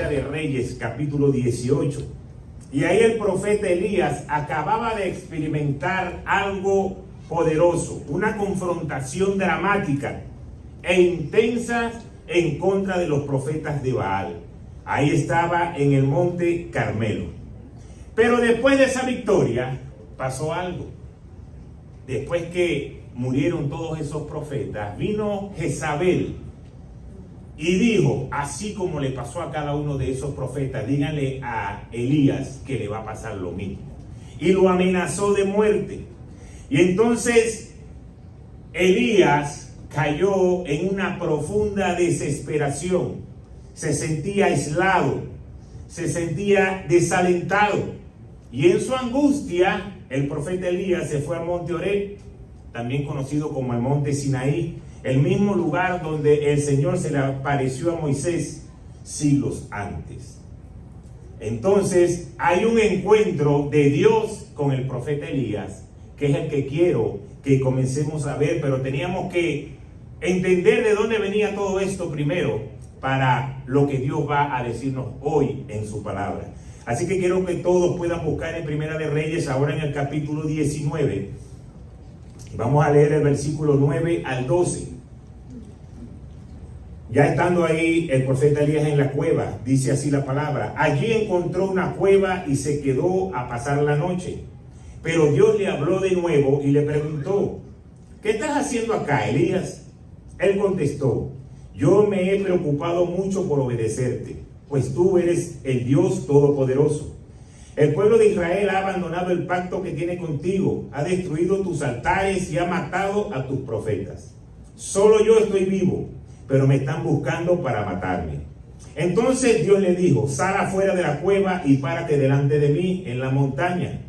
de Reyes, capítulo 18. Y ahí el profeta Elías acababa de experimentar algo poderoso, una confrontación dramática e intensa en contra de los profetas de Baal. Ahí estaba en el monte Carmelo. Pero después de esa victoria pasó algo. Después que murieron todos esos profetas, vino Jezabel y dijo, así como le pasó a cada uno de esos profetas, díganle a Elías que le va a pasar lo mismo. Y lo amenazó de muerte. Y entonces Elías cayó en una profunda desesperación. Se sentía aislado, se sentía desalentado. Y en su angustia, el profeta Elías se fue al monte Oreb, también conocido como el monte Sinaí, el mismo lugar donde el Señor se le apareció a Moisés siglos antes. Entonces hay un encuentro de Dios con el profeta Elías, que es el que quiero que comencemos a ver, pero teníamos que entender de dónde venía todo esto primero para lo que Dios va a decirnos hoy en su palabra. Así que quiero que todos puedan buscar en Primera de Reyes, ahora en el capítulo 19. Vamos a leer el versículo 9 al 12. Ya estando ahí el profeta Elías en la cueva, dice así la palabra. Allí encontró una cueva y se quedó a pasar la noche. Pero Dios le habló de nuevo y le preguntó, ¿qué estás haciendo acá, Elías? Él contestó, yo me he preocupado mucho por obedecerte, pues tú eres el Dios Todopoderoso. El pueblo de Israel ha abandonado el pacto que tiene contigo, ha destruido tus altares y ha matado a tus profetas. Solo yo estoy vivo, pero me están buscando para matarme. Entonces Dios le dijo, sal afuera de la cueva y párate delante de mí en la montaña.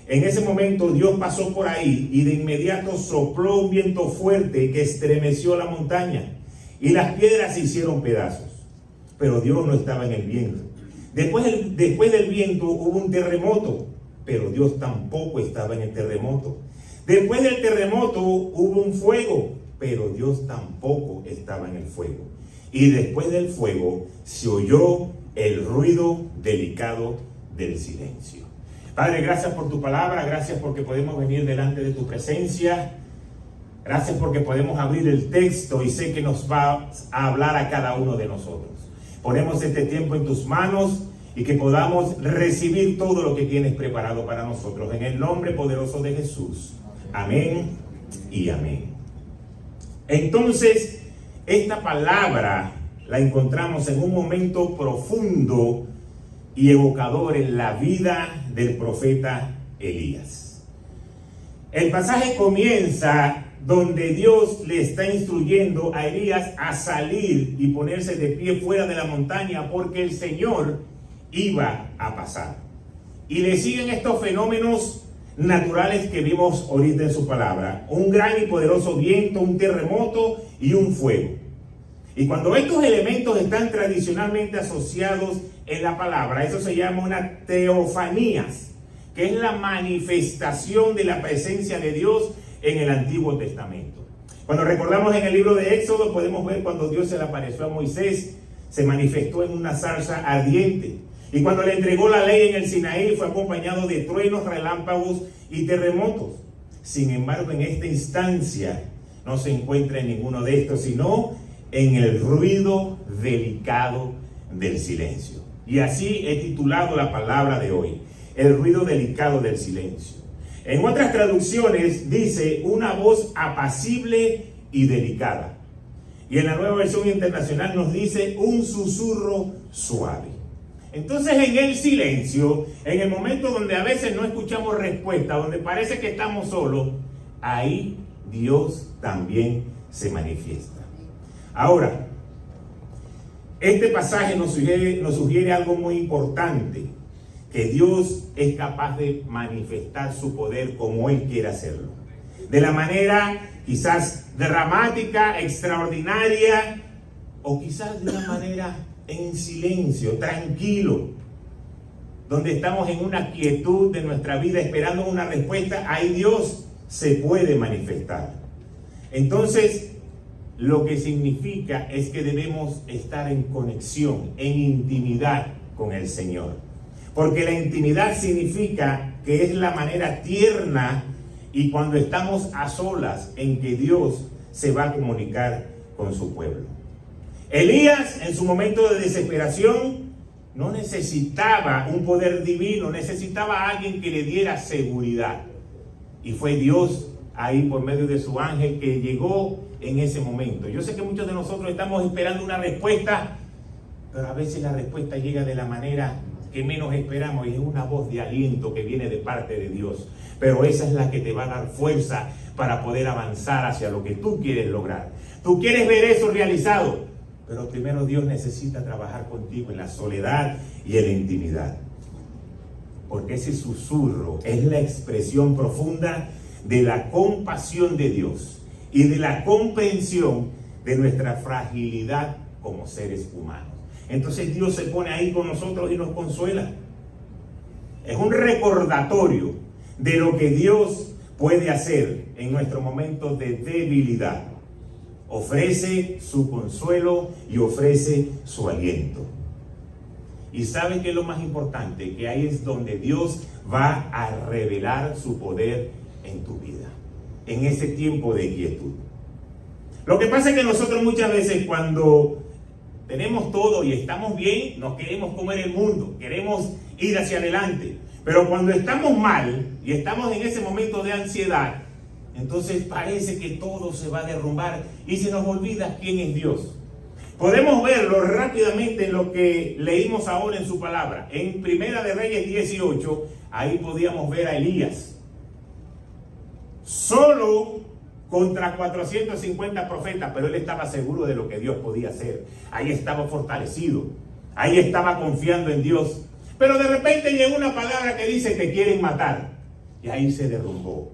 En ese momento Dios pasó por ahí y de inmediato sopló un viento fuerte que estremeció la montaña y las piedras se hicieron pedazos. Pero Dios no estaba en el viento. Después del viento hubo un terremoto, pero Dios tampoco estaba en el terremoto. Después del terremoto hubo un fuego, pero Dios tampoco estaba en el fuego. Y después del fuego se oyó el ruido delicado del silencio. Padre, gracias por tu palabra, gracias porque podemos venir delante de tu presencia. Gracias porque podemos abrir el texto y sé que nos vas a hablar a cada uno de nosotros. Ponemos este tiempo en tus manos y que podamos recibir todo lo que tienes preparado para nosotros. En el nombre poderoso de Jesús. Amén y amén. Entonces, esta palabra la encontramos en un momento profundo y evocador en la vida del profeta Elías. El pasaje comienza donde Dios le está instruyendo a Elías a salir y ponerse de pie fuera de la montaña porque el Señor iba a pasar. Y le siguen estos fenómenos naturales que vimos ahorita en su palabra. Un gran y poderoso viento, un terremoto y un fuego. Y cuando estos elementos están tradicionalmente asociados en la palabra, eso se llama una teofanías, que es la manifestación de la presencia de Dios en el Antiguo Testamento. Cuando recordamos en el libro de Éxodo, podemos ver cuando Dios se le apareció a Moisés, se manifestó en una zarza ardiente. Y cuando le entregó la ley en el Sinaí, fue acompañado de truenos, relámpagos y terremotos. Sin embargo, en esta instancia no se encuentra en ninguno de estos, sino en el ruido delicado del silencio. Y así he titulado la palabra de hoy, el ruido delicado del silencio. En otras traducciones dice una voz apacible y delicada. Y en la Nueva Versión Internacional nos dice un susurro suave. Entonces en el silencio, en el momento donde a veces no escuchamos respuesta, donde parece que estamos solos, ahí Dios también se manifiesta. Ahora, este pasaje nos sugiere algo muy importante, que Dios es capaz de manifestar su poder como Él quiere hacerlo. De la manera quizás dramática, extraordinaria, o quizás de una manera en silencio, tranquilo, donde estamos en una quietud de nuestra vida esperando una respuesta. Ahí Dios se puede manifestar. Entonces, lo que significa es que debemos estar en conexión, en intimidad con el Señor. Porque la intimidad significa que es la manera tierna y cuando estamos a solas en que Dios se va a comunicar con su pueblo. Elías, en su momento de desesperación, no necesitaba un poder divino, necesitaba a alguien que le diera seguridad. Y fue Dios ahí por medio de su ángel que llegó en ese momento. Yo sé que muchos de nosotros estamos esperando una respuesta, pero a veces la respuesta llega de la manera que menos esperamos y es una voz de aliento que viene de parte de Dios. Pero esa es la que te va a dar fuerza para poder avanzar hacia lo que tú quieres lograr. Tú quieres ver eso realizado, pero primero Dios necesita trabajar contigo en la soledad y en la intimidad. Porque ese susurro es la expresión profunda de la compasión de Dios y de la comprensión de nuestra fragilidad como seres humanos. Entonces Dios se pone ahí con nosotros y nos consuela. Es un recordatorio de lo que Dios puede hacer en nuestros momentos de debilidad. Ofrece su consuelo y ofrece su aliento. Y ¿sabe qué es lo más importante? Que ahí es donde Dios va a revelar su poder en tu vida, en ese tiempo de quietud. Lo que pasa es que nosotros muchas veces cuando tenemos todo y estamos bien, nos queremos comer el mundo, queremos ir hacia adelante. Pero cuando estamos mal y estamos en ese momento de ansiedad, entonces parece que todo se va a derrumbar y se nos olvida quién es Dios. Podemos verlo rápidamente en lo que leímos ahora en su palabra. En Primera de Reyes 18, ahí podíamos ver a Elías. Solo contra 450 profetas, pero él estaba seguro de lo que Dios podía hacer. Ahí estaba fortalecido, ahí estaba confiando en Dios. Pero de repente llegó una palabra que dice que quieren matar, y ahí se derrumbó.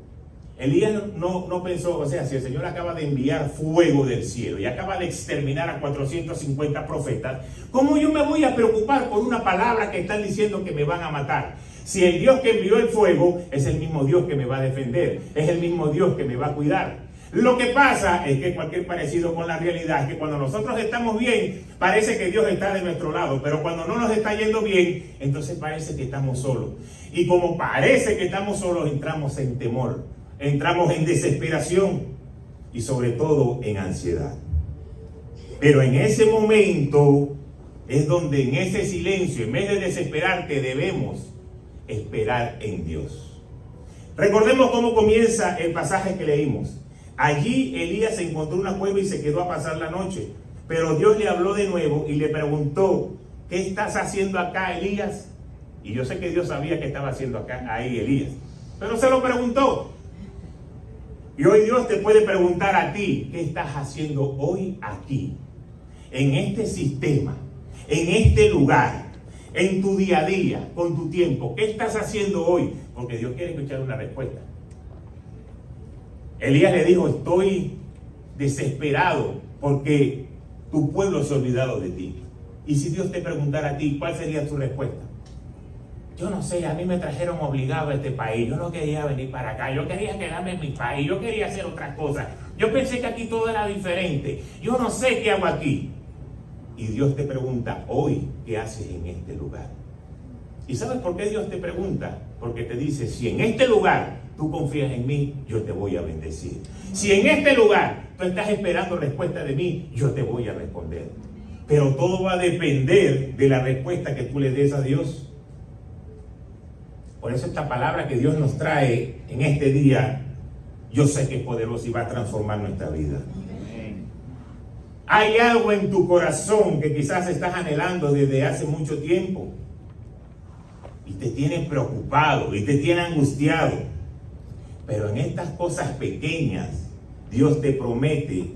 Elías no pensó, o sea, si el Señor acaba de enviar fuego del cielo y acaba de exterminar a 450 profetas, ¿cómo yo me voy a preocupar por una palabra que están diciendo que me van a matar? Si el Dios que envió el fuego es el mismo Dios que me va a defender, es el mismo Dios que me va a cuidar. Lo que pasa es que cualquier parecido con la realidad es que cuando nosotros estamos bien, parece que Dios está de nuestro lado, pero cuando no nos está yendo bien, entonces parece que estamos solos. Y como parece que estamos solos, entramos en temor, entramos en desesperación y sobre todo en ansiedad. Pero en ese momento es donde en ese silencio, en vez de desesperarte, debemos esperar en Dios. Recordemos cómo comienza el pasaje que leímos. Allí Elías se encontró una cueva y se quedó a pasar la noche. Pero Dios le habló de nuevo y le preguntó, ¿qué estás haciendo acá, Elías? Y yo sé que Dios sabía que estaba haciendo acá, ahí Elías. Pero se lo preguntó. Y hoy Dios te puede preguntar a ti, ¿qué estás haciendo hoy aquí? En este sistema, en este lugar, en tu día a día, con tu tiempo. ¿Qué estás haciendo hoy? Porque Dios quiere escuchar una respuesta. Elías le dijo, estoy desesperado porque tu pueblo se ha olvidado de ti. Y si Dios te preguntara a ti, ¿cuál sería tu respuesta? Yo no sé, a mí me trajeron obligado a este país, yo no quería venir para acá, yo quería quedarme en mi país, yo quería hacer otras cosas. Yo pensé que aquí todo era diferente, yo no sé qué hago aquí. Y Dios te pregunta, hoy, ¿qué haces en este lugar? ¿Y sabes por qué Dios te pregunta? Porque te dice, si en este lugar tú confías en mí, yo te voy a bendecir. Si en este lugar tú estás esperando respuesta de mí, yo te voy a responder. Pero todo va a depender de la respuesta que tú le des a Dios. Por eso esta palabra que Dios nos trae en este día, yo sé que es poderosa y va a transformar nuestra vida. Hay algo en tu corazón que quizás estás anhelando desde hace mucho tiempo y te tiene preocupado y te tiene angustiado. Pero en estas cosas pequeñas, Dios te promete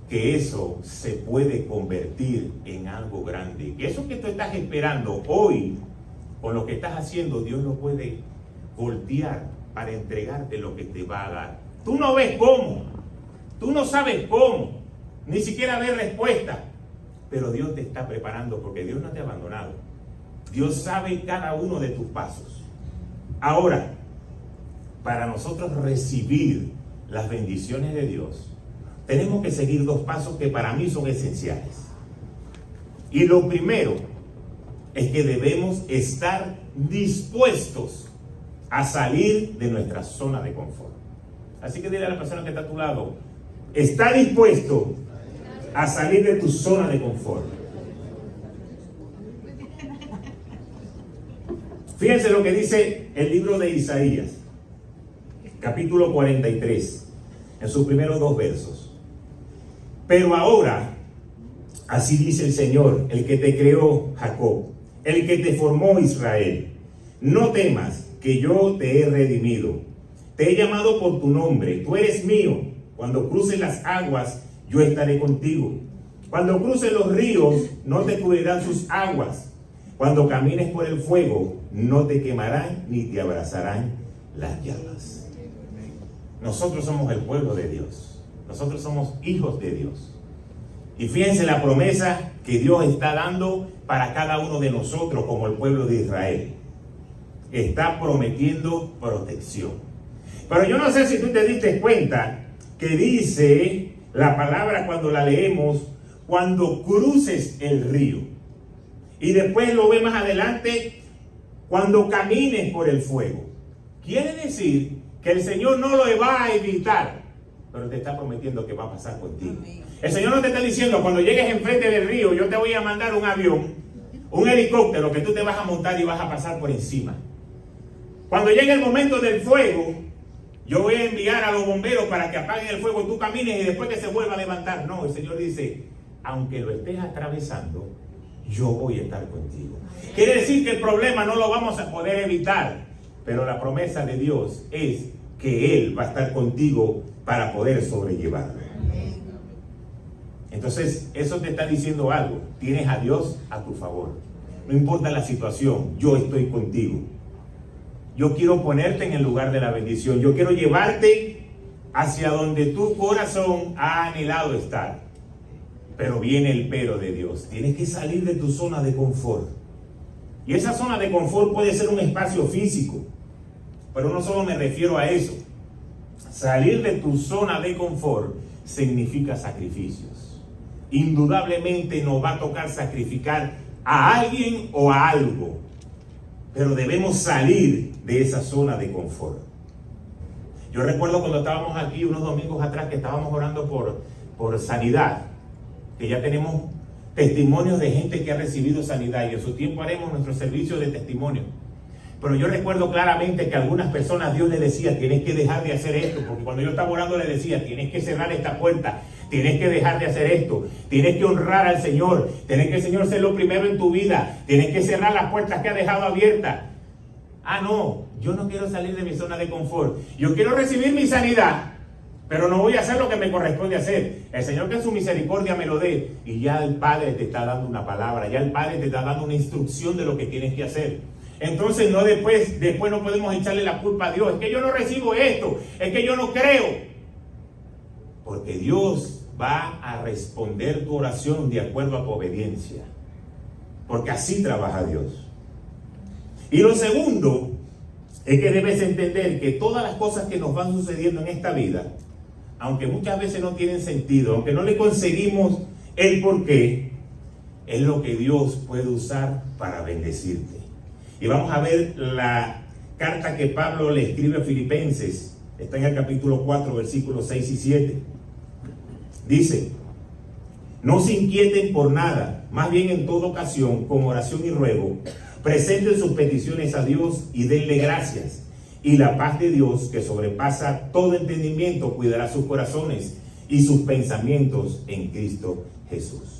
que eso se puede convertir en algo grande. Que eso que tú estás esperando hoy, con lo que estás haciendo, Dios lo puede voltear para entregarte lo que te va a dar. Tú no ves cómo, tú no sabes cómo, ni siquiera ves respuesta, pero Dios te está preparando porque Dios no te ha abandonado. Dios sabe cada uno de tus pasos. Ahora, para nosotros recibir las bendiciones de Dios, tenemos que seguir dos pasos que para mí son esenciales. Y lo primero es que debemos estar dispuestos a salir de nuestra zona de confort. Así que dile a la persona que está a tu lado, está dispuesto a salir de tu zona de confort. Fíjense lo que dice el libro de Isaías, capítulo 43, en sus primeros 2 versos. Pero ahora, así dice el Señor, el que te creó, Jacob, el que te formó, Israel, no temas, que yo te he redimido. Te he llamado por tu nombre, tú eres mío. Cuando cruces las aguas, yo estaré contigo. Cuando cruces los ríos, no te cubrirán sus aguas. Cuando camines por el fuego, no te quemarán ni te abrazarán las llamas. Nosotros somos el pueblo de Dios. Nosotros somos hijos de Dios. Y fíjense la promesa que Dios está dando para cada uno de nosotros como el pueblo de Israel. Está prometiendo protección. Pero yo no sé si tú te diste cuenta que dice la palabra cuando la leemos, cuando cruces el río. Y después lo ve más adelante, cuando camines por el fuego. Quiere decir que el Señor no lo va a evitar, pero te está prometiendo que va a pasar contigo. El Señor no te está diciendo, cuando llegues enfrente del río, yo te voy a mandar un avión, un helicóptero, que tú te vas a montar y vas a pasar por encima. Cuando llegue el momento del fuego, yo voy a enviar a los bomberos para que apaguen el fuego, tú camines y después que se vuelva a levantar. No, el Señor dice, aunque lo estés atravesando, yo voy a estar contigo. Quiere decir que el problema no lo vamos a poder evitar, pero la promesa de Dios es que Él va a estar contigo para poder sobrellevarlo. Entonces, eso te está diciendo algo. Tienes a Dios a tu favor. No importa la situación, yo estoy contigo. Yo quiero ponerte en el lugar de la bendición. Yo quiero llevarte hacia donde tu corazón ha anhelado estar. Pero viene el pero de Dios. Tienes que salir de tu zona de confort. Y esa zona de confort puede ser un espacio físico. Pero no solo me refiero a eso. Salir de tu zona de confort significa sacrificios. Indudablemente nos va a tocar sacrificar a alguien o a algo. Pero debemos salir de esa zona de confort. Yo recuerdo cuando estábamos aquí unos domingos atrás que estábamos orando por sanidad, que ya tenemos testimonios de gente que ha recibido sanidad y en su tiempo haremos nuestro servicio de testimonio. Pero yo recuerdo claramente que a algunas personas Dios les decía, tienes que dejar de hacer esto, porque cuando yo estaba orando les decía, tienes que cerrar esta puerta, tienes que dejar de hacer esto, tienes que honrar al Señor, tienes que el Señor ser lo primero en tu vida, tienes que cerrar las puertas que ha dejado abiertas. Ah, no, yo no quiero salir de mi zona de confort, yo quiero recibir mi sanidad, pero no voy a hacer lo que me corresponde hacer. El Señor que en su misericordia me lo dé, y ya el Padre te está dando una palabra, ya el Padre te está dando una instrucción de lo que tienes que hacer. Entonces no después no podemos echarle la culpa a Dios. Es que yo no recibo esto, es que yo no creo. Porque Dios va a responder tu oración de acuerdo a tu obediencia. Porque así trabaja Dios. Y lo segundo es que debes entender que todas las cosas que nos van sucediendo en esta vida, aunque muchas veces no tienen sentido, aunque no le conseguimos el porqué, es lo que Dios puede usar para bendecirte. Y vamos a ver la carta que Pablo le escribe a Filipenses. Está en el capítulo 4, versículos 6 y 7. Dice, no se inquieten por nada, más bien en toda ocasión, con oración y ruego, presenten sus peticiones a Dios y denle gracias. Y la paz de Dios, que sobrepasa todo entendimiento, cuidará sus corazones y sus pensamientos en Cristo Jesús.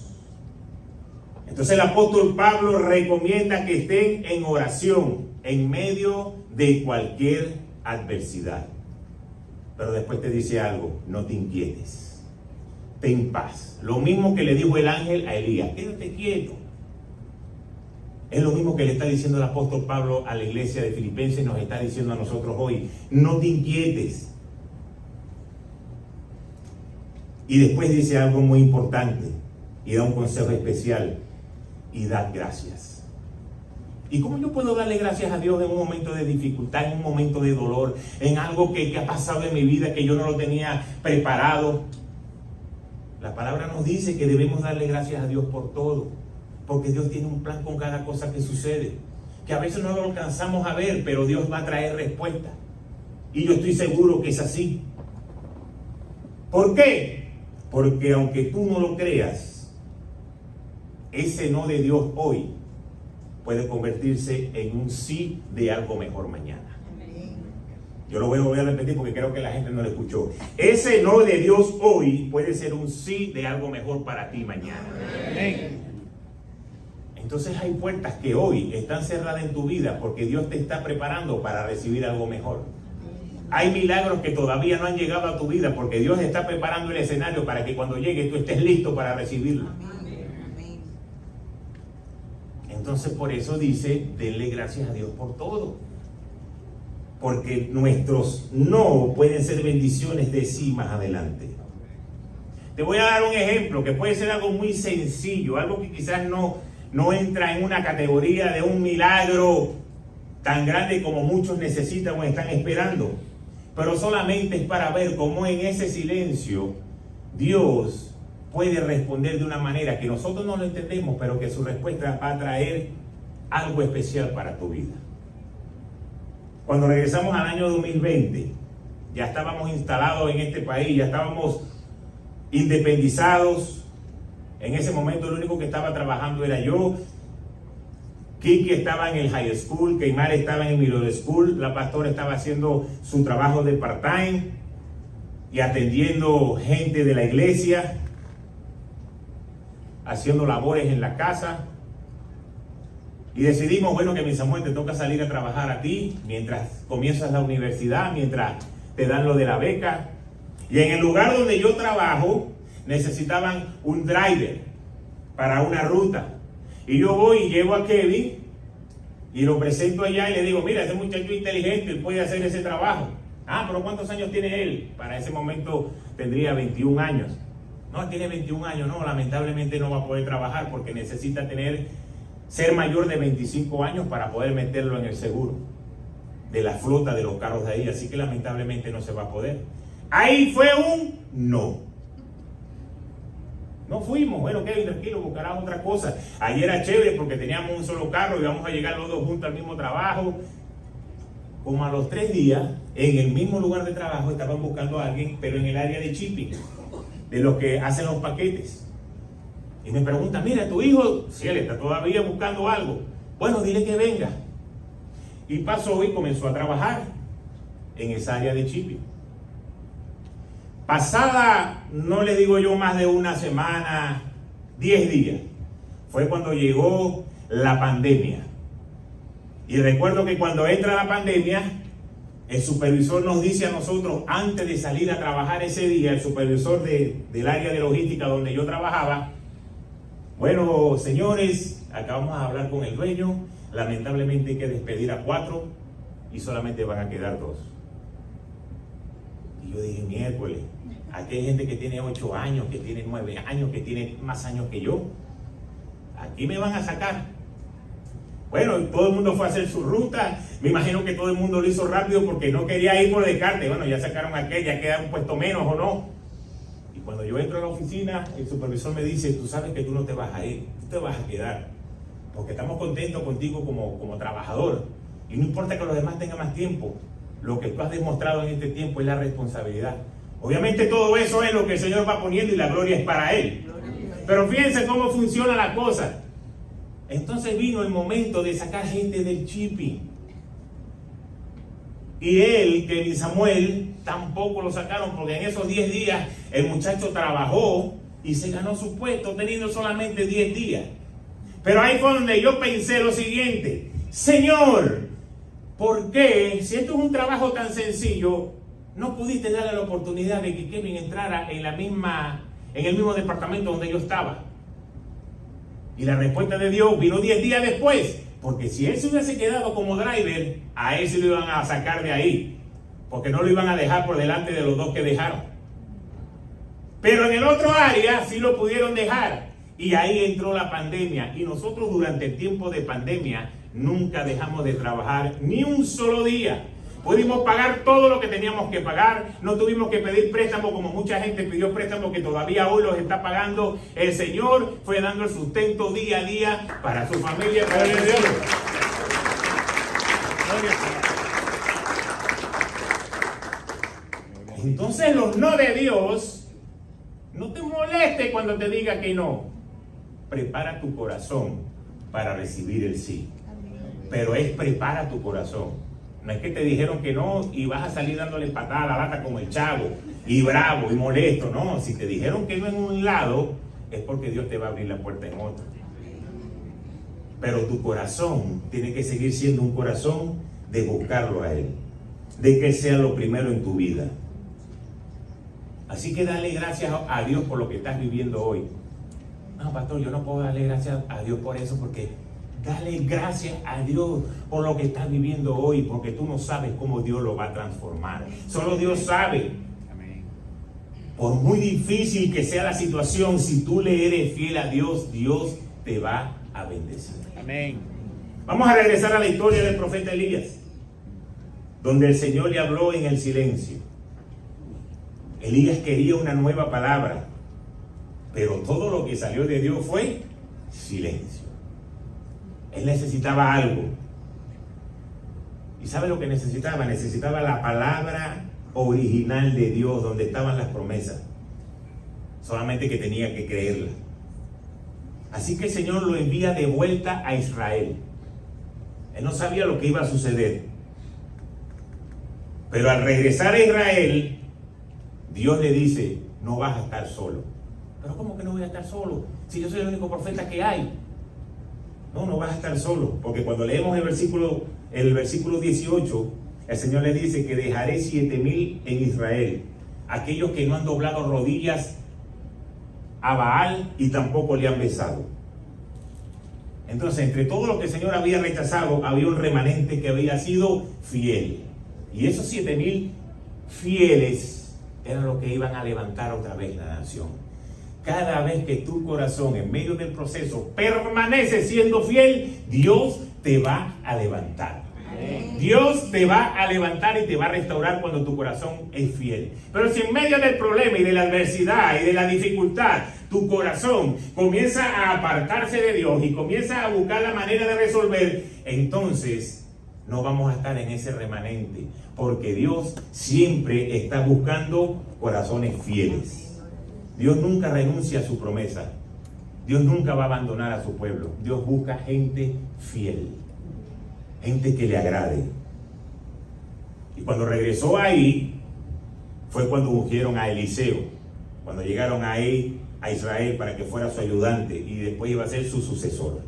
Entonces el apóstol Pablo recomienda que estén en oración en medio de cualquier adversidad. Pero después te dice algo, no te inquietes, ten paz. Lo mismo que le dijo el ángel a Elías, quédate quieto. Es lo mismo que le está diciendo el apóstol Pablo a la iglesia de Filipenses, nos está diciendo a nosotros hoy, no te inquietes. Y después dice algo muy importante y da un consejo especial. Y dad gracias. ¿Y cómo yo puedo darle gracias a Dios en un momento de dificultad, en un momento de dolor, en algo que ha pasado en mi vida que yo no lo tenía preparado? La palabra nos dice que debemos darle gracias a Dios por todo, porque Dios tiene un plan con cada cosa que sucede, que a veces no lo alcanzamos a ver, pero Dios va a traer respuesta. Y yo estoy seguro que es así. ¿Por qué? Porque aunque tú no lo creas, ese no de Dios hoy puede convertirse en un sí de algo mejor mañana. Yo lo voy a repetir porque creo que la gente no lo escuchó. Ese no de Dios hoy puede ser un sí de algo mejor para ti mañana. Entonces hay puertas que hoy están cerradas en tu vida porque Dios te está preparando para recibir algo mejor. Hay milagros que todavía no han llegado a tu vida porque Dios está preparando el escenario para que cuando llegue tú estés listo para recibirlo. Entonces por eso dice, denle gracias a Dios por todo. Porque nuestros no pueden ser bendiciones de sí más adelante. Te voy a dar un ejemplo que puede ser algo muy sencillo, algo que quizás no entra en una categoría de un milagro tan grande como muchos necesitan o están esperando. Pero solamente es para ver cómo en ese silencio Dios puede responder de una manera que nosotros no lo entendemos, pero que su respuesta va a traer algo especial para tu vida. Cuando regresamos al año 2020, ya estábamos instalados en este país, ya estábamos independizados. En ese momento lo único que estaba trabajando era yo. Kiki estaba en el high school, Keimar estaba en el middle school, la pastora estaba haciendo su trabajo de part-time y atendiendo gente de la iglesia, haciendo labores en la casa. Y decidimos, bueno, que mi Samuel te toca salir a trabajar a ti mientras comienzas la universidad, mientras te dan lo de la beca. Y en el lugar donde yo trabajo necesitaban un driver para una ruta. Y yo voy y llevo a Kevin y lo presento allá y le digo, mira, ese muchacho inteligente, él puede hacer ese trabajo. Ah, pero ¿cuántos años tiene él? Para ese momento tendría 21 años. No, tiene 21 años, no, lamentablemente no va a poder trabajar porque necesita ser mayor de 25 años para poder meterlo en el seguro de la flota de los carros de ahí, así que lamentablemente no se va a poder. Ahí fue un no. No fuimos. Bueno, Kevin, tranquilo, buscarás otra cosa. Ayer era chévere porque teníamos un solo carro y íbamos a llegar los dos juntos al mismo trabajo. Como a los 3 días, en el mismo lugar de trabajo estaban buscando a alguien, pero en el área de shipping, de los que hacen los paquetes. Y me preguntan, mira, tu hijo, si él está todavía buscando algo, bueno, dile que venga. Y pasó y comenzó a trabajar en esa área de shipping. Pasada, no le digo yo más de una semana, 10 días, fue cuando llegó la pandemia. Y recuerdo que cuando entra la pandemia, el supervisor nos dice a nosotros, antes de salir a trabajar ese día, el supervisor del área de logística donde yo trabajaba, bueno, señores, acabamos de hablar con el dueño, lamentablemente hay que despedir a 4 y solamente van a quedar 2. Y yo dije, miércoles, aquí hay gente que tiene 8 años, que tiene 9 años, que tiene más años que yo. Aquí me van a sacar. Bueno, todo el mundo fue a hacer su ruta. Me imagino que todo el mundo lo hizo rápido porque no quería ir por descarte. Bueno, ya sacaron aquel, ya queda un puesto menos o no. Y cuando yo entro a la oficina, el supervisor me dice, tú sabes que tú no te vas a ir, tú te vas a quedar. Porque estamos contentos contigo como trabajador. Y no importa que los demás tengan más tiempo. Lo que tú has demostrado en este tiempo es la responsabilidad. Obviamente todo eso es lo que el Señor va poniendo y la gloria es para Él. Pero fíjense cómo funciona la cosa. Entonces vino el momento de sacar gente del shipping. Y él, Kevin Samuel, tampoco lo sacaron porque en esos 10 días el muchacho trabajó y se ganó su puesto teniendo solamente 10 días. Pero ahí fue donde yo pensé lo siguiente: Señor, ¿por qué, si esto es un trabajo tan sencillo, no pudiste darle la oportunidad de que Kevin entrara en el mismo departamento donde yo estaba? Y la respuesta de Dios vino 10 días después, porque si él se hubiese quedado como driver, a él se lo iban a sacar de ahí, porque no lo iban a dejar por delante de los 2 que dejaron. Pero en el otro área sí lo pudieron dejar, y ahí entró la pandemia, y nosotros durante el tiempo de pandemia nunca dejamos de trabajar ni un solo día. Pudimos pagar todo lo que teníamos que pagar. No tuvimos que pedir préstamo como mucha gente pidió préstamo que todavía hoy los está pagando. El Señor fue dando el sustento día a día para su familia. Para el Dios. Entonces los no de Dios, no te moleste cuando te diga que no. Prepara tu corazón para recibir el sí. Pero es prepara tu corazón. No es que te dijeron que no y vas a salir dándole patada a la lata como el chavo, y bravo y molesto. No, si te dijeron que no en un lado, es porque Dios te va a abrir la puerta en otro. Pero tu corazón tiene que seguir siendo un corazón de buscarlo a Él, de que Él sea lo primero en tu vida. Así que dale gracias a Dios por lo que estás viviendo hoy. No, pastor, yo no puedo darle gracias a Dios por eso, porque dale gracias a Dios por lo que estás viviendo hoy, porque tú no sabes cómo Dios lo va a transformar. Solo Dios sabe. Por muy difícil que sea la situación, si tú le eres fiel a Dios, Dios te va a bendecir. Amén. Vamos a regresar a la historia del profeta Elías, donde el Señor le habló en el silencio. Elías quería una nueva palabra, pero todo lo que salió de Dios fue silencio. Él necesitaba algo. ¿Y sabe lo que necesitaba? Necesitaba la palabra original de Dios, donde estaban las promesas. Solamente que tenía que creerla. Así que el Señor lo envía de vuelta a Israel. Él no sabía lo que iba a suceder. Pero al regresar a Israel, Dios le dice, no vas a estar solo. ¿Pero cómo que no voy a estar solo? Si yo soy el único profeta que hay. No, no vas a estar solo, porque cuando leemos el versículo 18, el Señor le dice que dejaré 7,000 en Israel, aquellos que no han doblado rodillas a Baal y tampoco le han besado. Entonces, entre todo lo que el Señor había rechazado, había un remanente que había sido fiel. Y esos 7,000 fieles eran los que iban a levantar otra vez la nación. Cada vez que tu corazón en medio del proceso permanece siendo fiel, Dios te va a levantar. Dios te va a levantar y te va a restaurar cuando tu corazón es fiel. Pero si en medio del problema y de la adversidad y de la dificultad, tu corazón comienza a apartarse de Dios y comienza a buscar la manera de resolver, entonces no vamos a estar en ese remanente, porque Dios siempre está buscando corazones fieles. Dios nunca renuncia a su promesa. Dios nunca va a abandonar a su pueblo. Dios busca gente fiel, gente que le agrade. Y cuando regresó ahí, fue cuando ungieron a Eliseo, cuando llegaron ahí a Israel para que fuera su ayudante y después iba a ser su sucesor.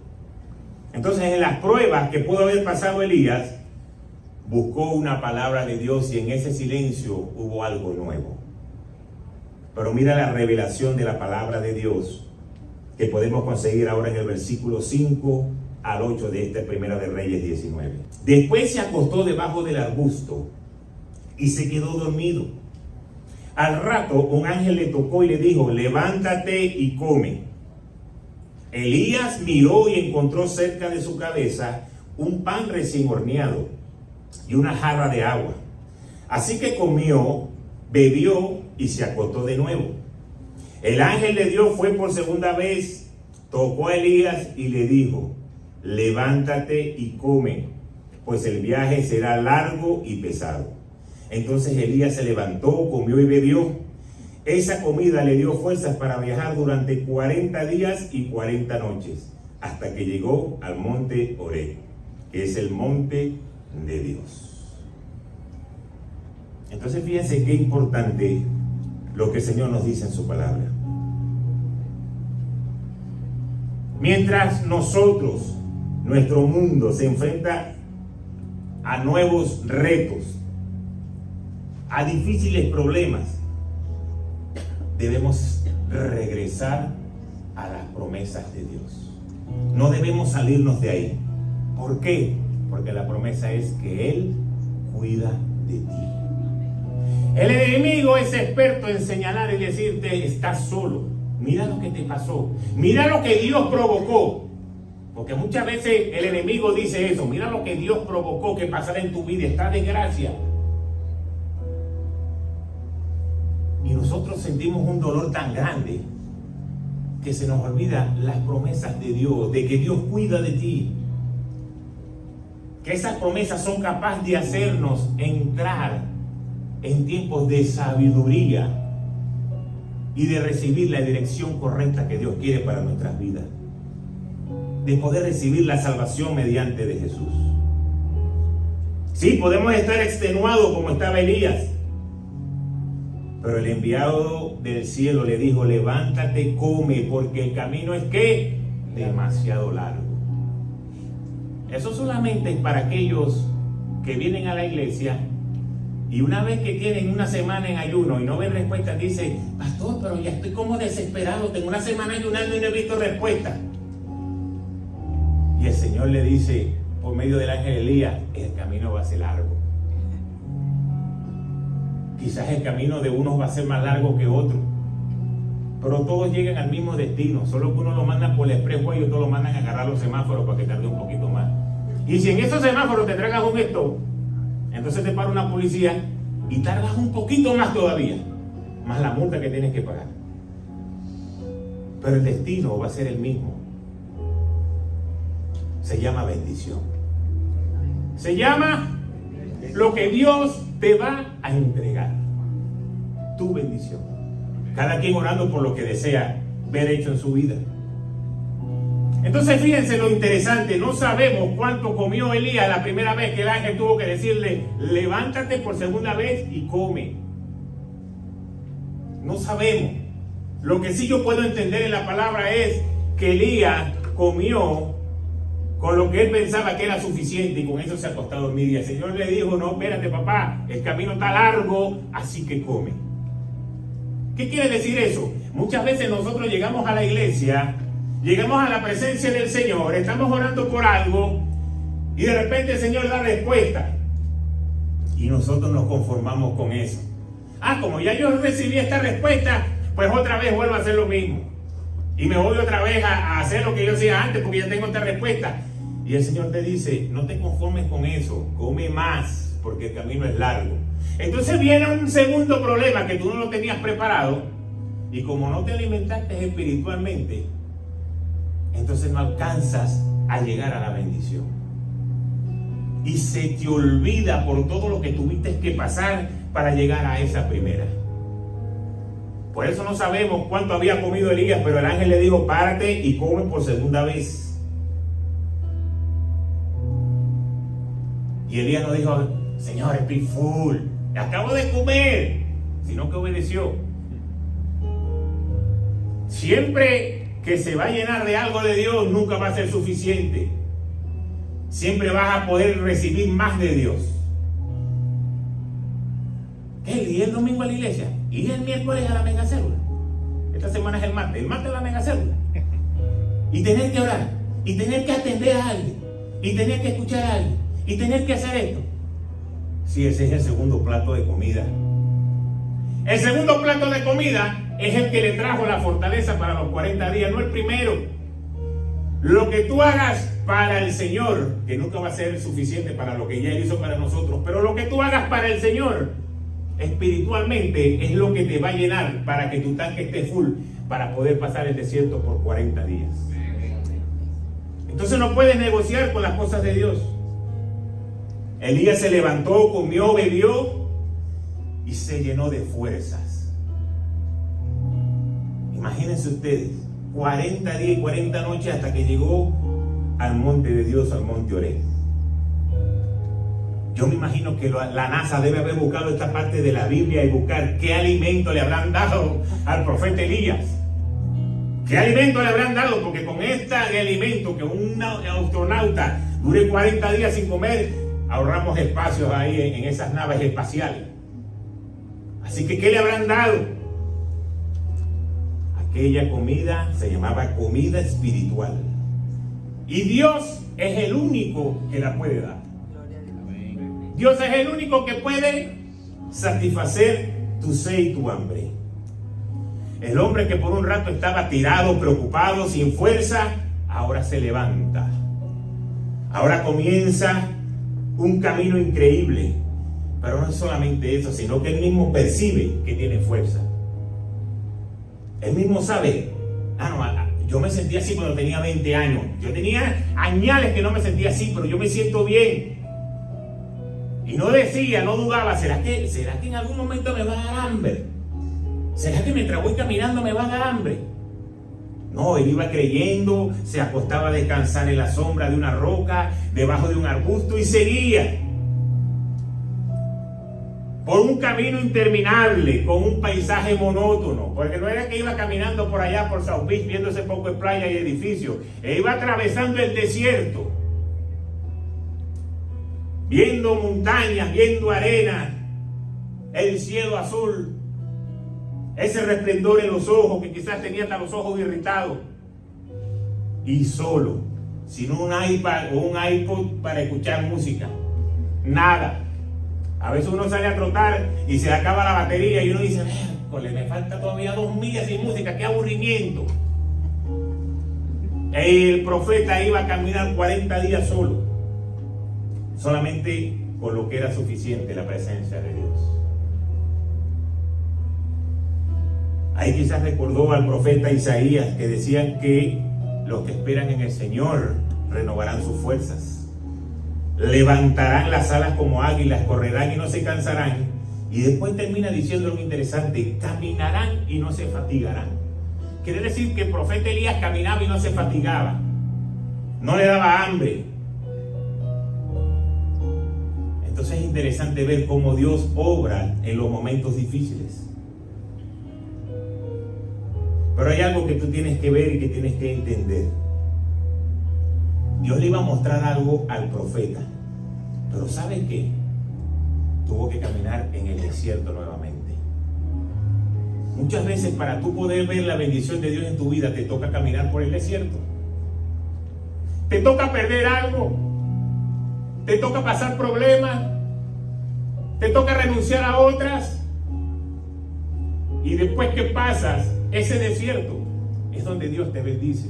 Entonces, en las pruebas que pudo haber pasado Elías, buscó una palabra de Dios y en ese silencio hubo algo nuevo. Pero mira la revelación de la palabra de Dios que podemos conseguir ahora en el versículo 5 al 8 de esta Primera de Reyes 19. Después se acostó debajo del arbusto y se quedó dormido. Al rato un ángel le tocó y le dijo, levántate y come. Elías miró y encontró cerca de su cabeza un pan recién horneado y una jarra de agua. Así que comió, bebió y se acostó de nuevo. El ángel de Dios fue por segunda vez, tocó a Elías y le dijo, levántate y come, pues el viaje será largo y pesado. Entonces Elías se levantó, comió y bebió. Esa comida le dio fuerzas para viajar durante 40 días y 40 noches, hasta que llegó al monte Horeb, que es el monte de Dios. Entonces fíjense qué importante lo que el Señor nos dice en su palabra. Mientras nosotros, nuestro mundo se enfrenta a nuevos retos, a difíciles problemas, debemos regresar a las promesas de Dios. No debemos salirnos de ahí. ¿Por qué? Porque la promesa es que Él cuida de ti. El enemigo es experto en señalar y decirte, estás solo. Mira lo que te pasó. Mira lo que Dios provocó. Porque muchas veces el enemigo dice eso. Mira lo que Dios provocó que pasara en tu vida, esta desgracia. Y nosotros sentimos un dolor tan grande que se nos olvida las promesas de Dios, de que Dios cuida de ti. Que esas promesas son capaces de hacernos entrar en tiempos de sabiduría y de recibir la dirección correcta que Dios quiere para nuestras vidas. De poder recibir la salvación mediante de Jesús. Sí, podemos estar extenuados como estaba Elías. Pero el enviado del cielo le dijo, levántate, come, porque el camino es ¿qué? Demasiado largo. Eso solamente es para aquellos que vienen a la iglesia y una vez que tienen una semana en ayuno y no ven respuesta, dicen, pastor, pero ya estoy como desesperado, tengo una semana ayunando y no he visto respuesta. Y el Señor le dice, por medio del ángel Elías, el camino va a ser largo. Quizás el camino de unos va a ser más largo que otro, pero todos llegan al mismo destino, solo que uno lo mandan por el expressway y otros lo mandan a agarrar los semáforos para que tarde un poquito más. Y si en esos semáforos te tragas un stop, entonces te para una policía y tardas un poquito más todavía, más la multa que tienes que pagar. Pero el destino va a ser el mismo. Se llama bendición. Se llama lo que Dios te va a entregar. Tu bendición. Cada quien orando por lo que desea ver hecho en su vida. Entonces fíjense lo interesante, no sabemos cuánto comió Elías la primera vez que el ángel tuvo que decirle, levántate por segunda vez y come. No sabemos. Lo que sí yo puedo entender en la palabra es que Elías comió con lo que él pensaba que era suficiente y con eso se acostó a dormir. Y el Señor le dijo, no, espérate papá, el camino está largo, así que come. ¿Qué quiere decir eso? Muchas veces nosotros llegamos a la iglesia, llegamos a la presencia del Señor, estamos orando por algo y de repente el Señor da respuesta y nosotros nos conformamos con eso. Como ya yo recibí esta respuesta, pues otra vez vuelvo a hacer lo mismo y me voy otra vez a hacer lo que yo hacía antes porque ya tengo esta respuesta. Y el Señor te dice, no te conformes con eso, come más porque el camino es largo. Entonces viene un segundo problema que tú no lo tenías preparado y como no te alimentaste espiritualmente, entonces no alcanzas a llegar a la bendición. Y se te olvida por todo lo que tuviste que pasar para llegar a esa primera. Por eso no sabemos cuánto había comido Elías, pero el ángel le dijo, párate y come por segunda vez. Y Elías no dijo, Señor, estoy full, acabo de comer, sino que obedeció. Siempre que se va a llenar de algo de Dios, nunca va a ser suficiente. Siempre vas a poder recibir más de Dios. ¿Y el domingo a la iglesia? ¿Y el miércoles a la mega célula? Esta semana es el martes a la mega célula. Y tener que orar, y tener que atender a alguien, y tener que escuchar a alguien, y tener que hacer esto. Sí, ese es el segundo plato de comida. El segundo plato de comida es el que le trajo la fortaleza para los 40 días, no el primero. Lo que tú hagas para el Señor, que nunca va a ser suficiente para lo que ya Él hizo para nosotros, pero lo que tú hagas para el Señor, espiritualmente, es lo que te va a llenar para que tu tanque esté full, para poder pasar el desierto por 40 días. Entonces no puedes negociar con las cosas de Dios. Elías se levantó, comió, bebió y se llenó de fuerzas. Imagínense ustedes, 40 días y 40 noches hasta que llegó al monte de Dios, al monte Oreb. Yo me imagino que la NASA debe haber buscado esta parte de la Biblia y buscar qué alimento le habrán dado al profeta Elías. ¿Qué alimento le habrán dado? Porque con este alimento, que un astronauta dure 40 días sin comer, ahorramos espacios ahí en esas naves espaciales. Así que, ¿qué le habrán dado? Aquella comida se llamaba comida espiritual. Y Dios es el único que la puede dar. Dios es el único que puede satisfacer tu sed y tu hambre. El hombre que por un rato estaba tirado, preocupado, sin fuerza, ahora se levanta. Ahora comienza un camino increíble. Pero no es solamente eso, sino que él mismo percibe que tiene fuerza. Él mismo sabe, yo me sentía así cuando tenía 20 años. Yo tenía añales que no me sentía así, pero yo me siento bien. Y no decía, no dudaba, ¿será que en algún momento me va a dar hambre? ¿Será que mientras voy caminando me va a dar hambre? No, él iba creyendo, se acostaba a descansar en la sombra de una roca, debajo de un arbusto y seguía. Por un camino interminable, con un paisaje monótono, porque no era que iba caminando por allá por South Beach viendo ese poco de playa y edificios, e iba atravesando el desierto, viendo montañas, viendo arena, el cielo azul, ese resplendor en los ojos, que quizás tenía hasta los ojos irritados, y solo, sin un iPad o un iPod para escuchar música, nada. A veces uno sale a trotar y se acaba la batería y uno dice, me falta todavía 2 millas sin música, qué aburrimiento. El profeta iba a caminar 40 días solo, solamente con lo que era suficiente, la presencia de Dios. Ahí quizás recordó al profeta Isaías, que decían que los que esperan en el Señor renovarán sus fuerzas. Levantarán las alas como águilas, correrán y no se cansarán. Y después termina diciendo algo interesante: caminarán y no se fatigarán. Quiere decir que el profeta Elías caminaba y no se fatigaba, no le daba hambre. Entonces es interesante ver cómo Dios obra en los momentos difíciles. Pero hay algo que tú tienes que ver y que tienes que entender. Dios le iba a mostrar algo al profeta, pero ¿sabe qué? Tuvo que caminar en el desierto nuevamente. Muchas veces para tú poder ver la bendición de Dios en tu vida, te toca caminar por el desierto. Te toca perder algo, te toca pasar problemas, te toca renunciar a otras, y después que pasas ese desierto es donde Dios te bendice.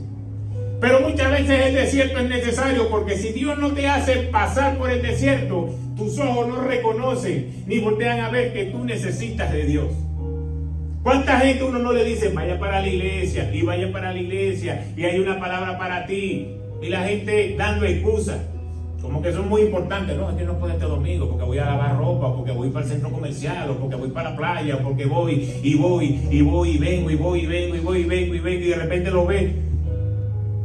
Pero muchas veces el desierto es necesario, porque si Dios no te hace pasar por el desierto, tus ojos no reconocen ni voltean a ver que tú necesitas de Dios. ¿Cuánta gente uno no le dice, vaya para la iglesia, y vaya para la iglesia, y hay una palabra para ti? Y la gente dando excusas, como que son muy importantes. No, es que no puedo este domingo, porque voy a lavar ropa, o porque voy para el centro comercial, o porque voy para la playa, o porque voy, y vengo, y de repente lo ves.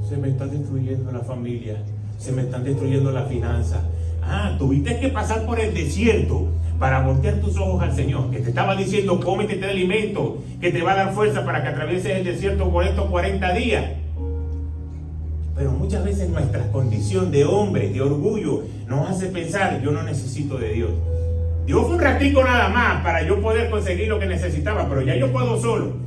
Se me está destruyendo la familia, se me están destruyendo las finanzas. Tuviste que pasar por el desierto para voltear tus ojos al Señor, que te estaba diciendo, cómete este alimento que te va a dar fuerza para que atravieses el desierto por estos 40 días. Pero muchas veces nuestra condición de hombre, de orgullo, nos hace pensar, yo no necesito de Dios. Dios fue un ratico nada más para yo poder conseguir lo que necesitaba, pero ya yo puedo solo.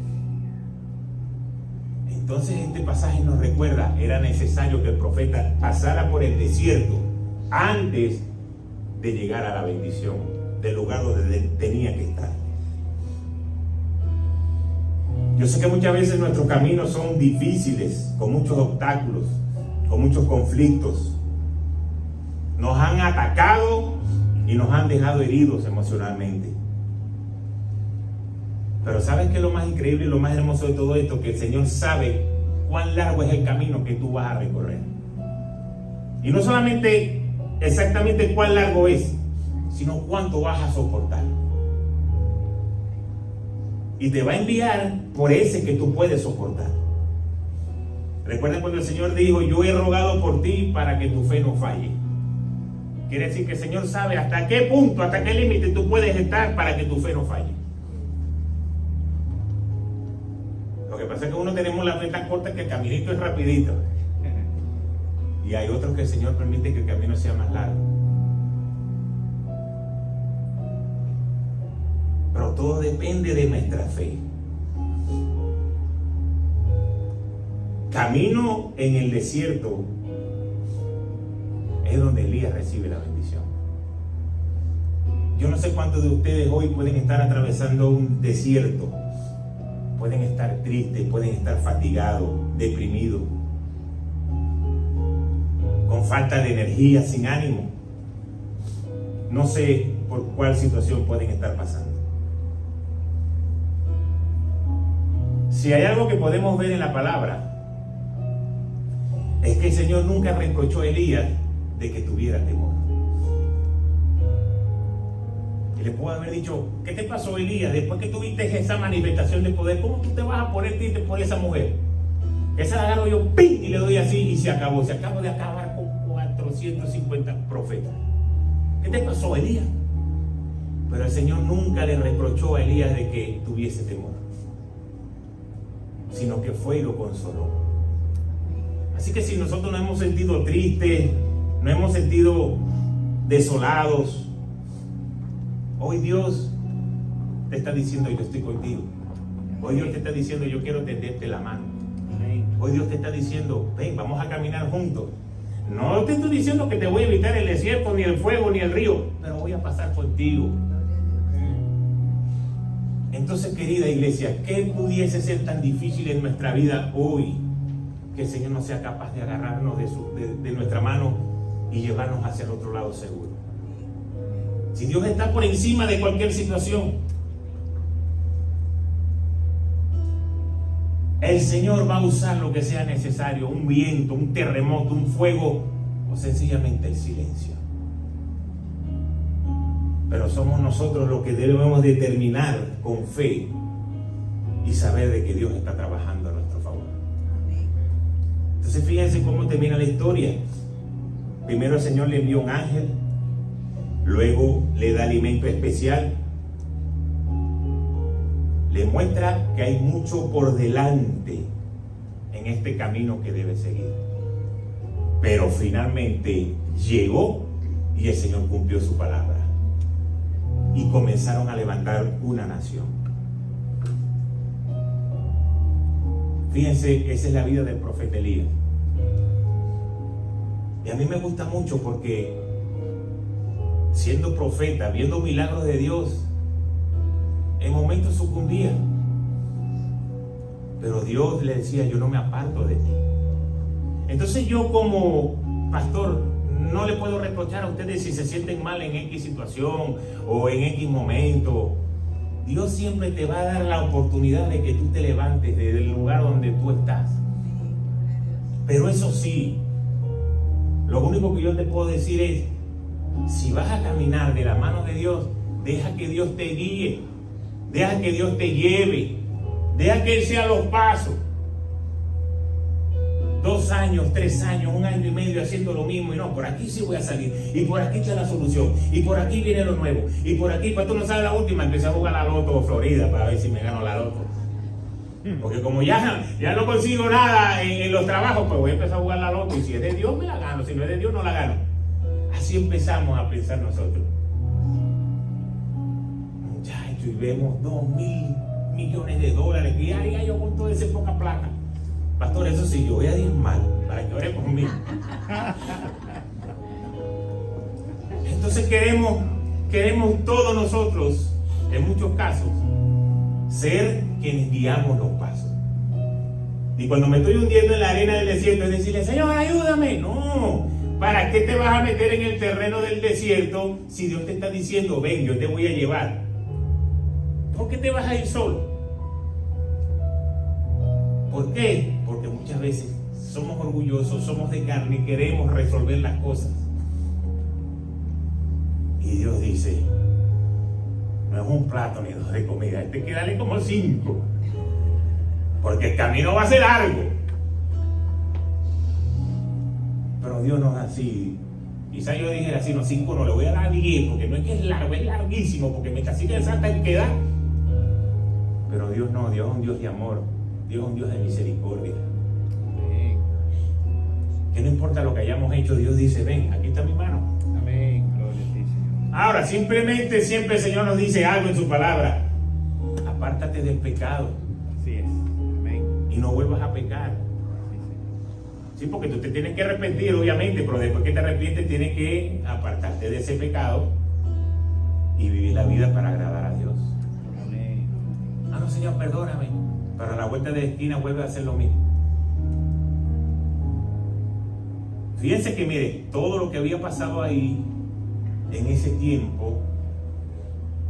Entonces este pasaje nos recuerda, era necesario que el profeta pasara por el desierto antes de llegar a la bendición, del lugar donde tenía que estar. Yo sé que muchas veces nuestros caminos son difíciles, con muchos obstáculos, con muchos conflictos. Nos han atacado y nos han dejado heridos emocionalmente. Pero ¿sabes qué es lo más increíble y lo más hermoso de todo esto? Que el Señor sabe cuán largo es el camino que tú vas a recorrer. Y no solamente exactamente cuán largo es, sino cuánto vas a soportar. Y te va a enviar por ese que tú puedes soportar. Recuerda cuando el Señor dijo, yo he rogado por ti para que tu fe no falle. Quiere decir que el Señor sabe hasta qué punto, hasta qué límite tú puedes estar para que tu fe no falle. Lo que pasa es que uno tenemos la fe tan corta que el caminito es rapidito. Y hay otros que el Señor permite que el camino sea más largo. Pero todo depende de nuestra fe. Camino en el desierto es donde Elías recibe la bendición. Yo no sé cuántos de ustedes hoy pueden estar atravesando un desierto. Pueden estar tristes, pueden estar fatigados, deprimidos. con falta de energía, sin ánimo. No sé por cuál situación pueden estar pasando. Si hay algo que podemos ver en la palabra, es que el Señor nunca reprochó a Elías de que tuviera temor. Y le puedo haber dicho, ¿qué te pasó, Elías? Después que tuviste esa manifestación de poder, ¿cómo tú te vas a poner triste por esa mujer? Esa la agarro yo, ¡ping! Y le doy así y se acabó. Se acabó de acabar con 450 profetas. ¿Qué te pasó, Elías? Pero el Señor nunca le reprochó a Elías de que tuviese temor, sino que fue y lo consoló. Así que si nosotros nos hemos sentido tristes, nos hemos sentido desolados, hoy Dios te está diciendo, yo estoy contigo. Hoy Dios te está diciendo, yo quiero tenderte la mano. Hoy Dios te está diciendo, ven, vamos a caminar juntos. No te estoy diciendo que te voy a evitar el desierto, ni el fuego, ni el río, pero voy a pasar contigo. Entonces, querida iglesia, ¿qué pudiese ser tan difícil en nuestra vida hoy que el Señor no sea capaz de agarrarnos de nuestra mano y llevarnos hacia el otro lado seguro? Si Dios está por encima de cualquier situación, el Señor va a usar lo que sea necesario, un viento, un terremoto, un fuego o sencillamente el silencio. Pero somos nosotros los que debemos determinar con fe y saber de que Dios está trabajando a nuestro favor. Entonces fíjense cómo termina la historia. Primero el Señor le envió un ángel, luego le da alimento especial, le muestra que hay mucho por delante en este camino que debe seguir. Pero finalmente llegó y el Señor cumplió su palabra. Y comenzaron a levantar una nación. Fíjense, esa es la vida del profeta Elías. Y a mí me gusta mucho porque siendo profeta, viendo milagros de Dios, en momentos sucumbía. Pero Dios le decía, yo no me aparto de ti. Entonces yo como pastor no le puedo reprochar a ustedes si se sienten mal en X situación o en X momento. Dios siempre te va a dar la oportunidad de que tú te levantes desde el lugar donde tú estás. Pero eso sí, lo único que yo te puedo decir es, si vas a caminar de la mano de Dios, deja que Dios te guíe, deja que Dios te lleve, deja que Él sea los pasos. 2 años, 3 años, 1 año y medio haciendo lo mismo y no, por aquí sí voy a salir y por aquí está la solución y por aquí viene lo nuevo y por aquí, pues tú no sabes la última, empecé a jugar la loto Florida para ver si me gano la loto, porque como ya no consigo nada en los trabajos, pues voy a empezar a jugar la loto y si es de Dios me la gano, si no es de Dios no la gano. Así empezamos a pensar nosotros, muchachos, y vemos $2,000 millones que ¿qué haría yo con toda esa poca plata? Pastor, eso sí, yo voy a diezmar para que ore por mí. Entonces queremos todos nosotros, en muchos casos, ser quienes guiamos los pasos. Y cuando me estoy hundiendo en la arena del desierto, es decirle, Señor, ayúdame. No, ¿para qué te vas a meter en el terreno del desierto si Dios te está diciendo, ven, yo te voy a llevar? ¿Por qué te vas a ir solo? ¿Por qué? Porque muchas veces somos orgullosos, somos de carne y queremos resolver las cosas. Y Dios dice, no es un plato ni 2 de comida, hay que darle como 5. Porque el camino va a ser largo. Pero Dios no es así. Quizás yo dijera así, no, 5 no, le voy a dar 10, porque no es que es largo, es larguísimo, porque me castiga el santa en queda. Pero Dios no, Dios es un Dios de amor. Dios es un Dios de misericordia. Amén. Que no importa lo que hayamos hecho, Dios dice, ven, aquí está mi mano. Amén. Gloria a ti, Señor. Ahora, simplemente siempre el Señor nos dice algo en su palabra. Apártate del pecado. Así es. Amén. Y no vuelvas a pecar. Sí, porque tú te tienes que arrepentir, obviamente, pero después que te arrepientes tienes que apartarte de ese pecado y vivir la vida para agradar a Dios. Amén. Ah, no, Señor, perdóname. Para la vuelta de esquina vuelve a hacer lo mismo. Fíjense que mire, todo lo que había pasado ahí en ese tiempo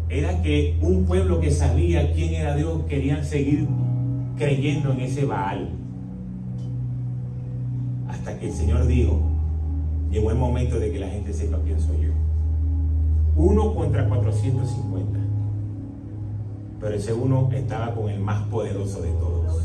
era que un pueblo que sabía quién era Dios querían seguir creyendo en ese Baal. Hasta que el Señor dijo, llegó el momento de que la gente sepa quién soy yo. 1 contra 450. Pero ese uno estaba con el más poderoso de todos.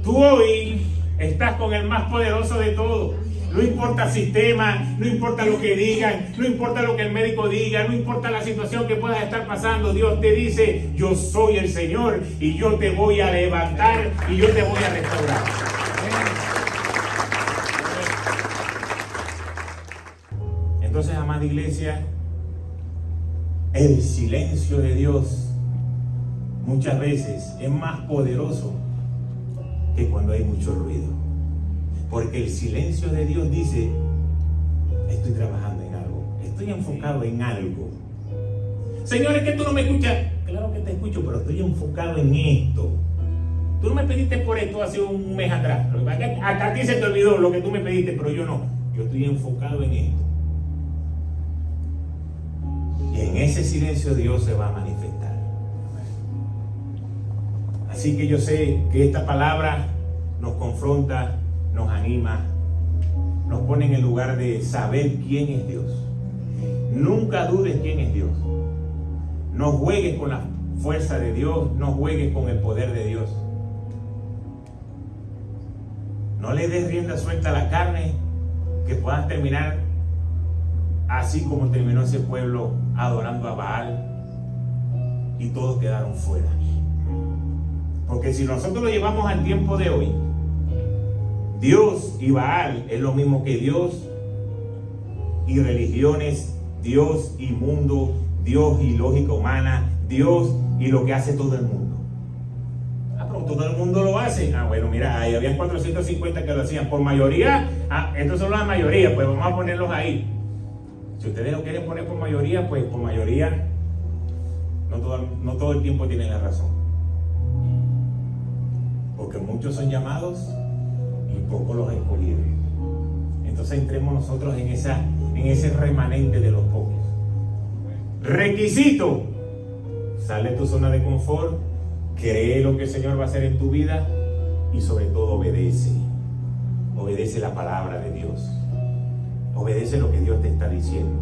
Tú hoy estás con el más poderoso de todos. No importa el sistema, no importa lo que digan, no importa lo que el médico diga, no importa la situación que puedas estar pasando. Dios te dice, yo soy el Señor y yo te voy a levantar y yo te voy a restaurar. Entonces, amada iglesia, el silencio de Dios muchas veces es más poderoso que cuando hay mucho ruido. Porque el silencio de Dios dice, estoy trabajando en algo, estoy enfocado en algo. Señor, es que tú no me escuchas. Claro que te escucho, pero estoy enfocado en esto. Tú no me pediste por esto hace un mes atrás. Hasta a ti se te olvidó lo que tú me pediste, pero yo no. Yo estoy enfocado en esto. Y en ese silencio Dios se va a manifestar. Así que yo sé que esta palabra nos confronta, nos anima, nos pone en el lugar de saber quién es Dios. Nunca dudes quién es Dios. No juegues con la fuerza de Dios, no juegues con el poder de Dios. No le des rienda suelta a la carne, que puedas terminar así como terminó ese pueblo adorando a Baal y todos quedaron fuera. Porque si nosotros lo llevamos al tiempo de hoy, Dios y Baal es lo mismo que Dios y religiones, Dios y mundo, Dios y lógica humana, Dios y lo que hace todo el mundo. Pero todo el mundo lo hace. Bueno, mira, ahí habían 450 que lo hacían por mayoría. Estos son la mayoría, pues vamos a ponerlos ahí. Si ustedes lo quieren poner por mayoría, pues por mayoría no todo el tiempo tienen la razón. Porque muchos son llamados y pocos los escogidos. Entonces entremos nosotros en ese remanente de los pocos. Requisito: sale de tu zona de confort, cree lo que el Señor va a hacer en tu vida y sobre todo obedece la palabra de Dios, obedece lo que Dios te está diciendo.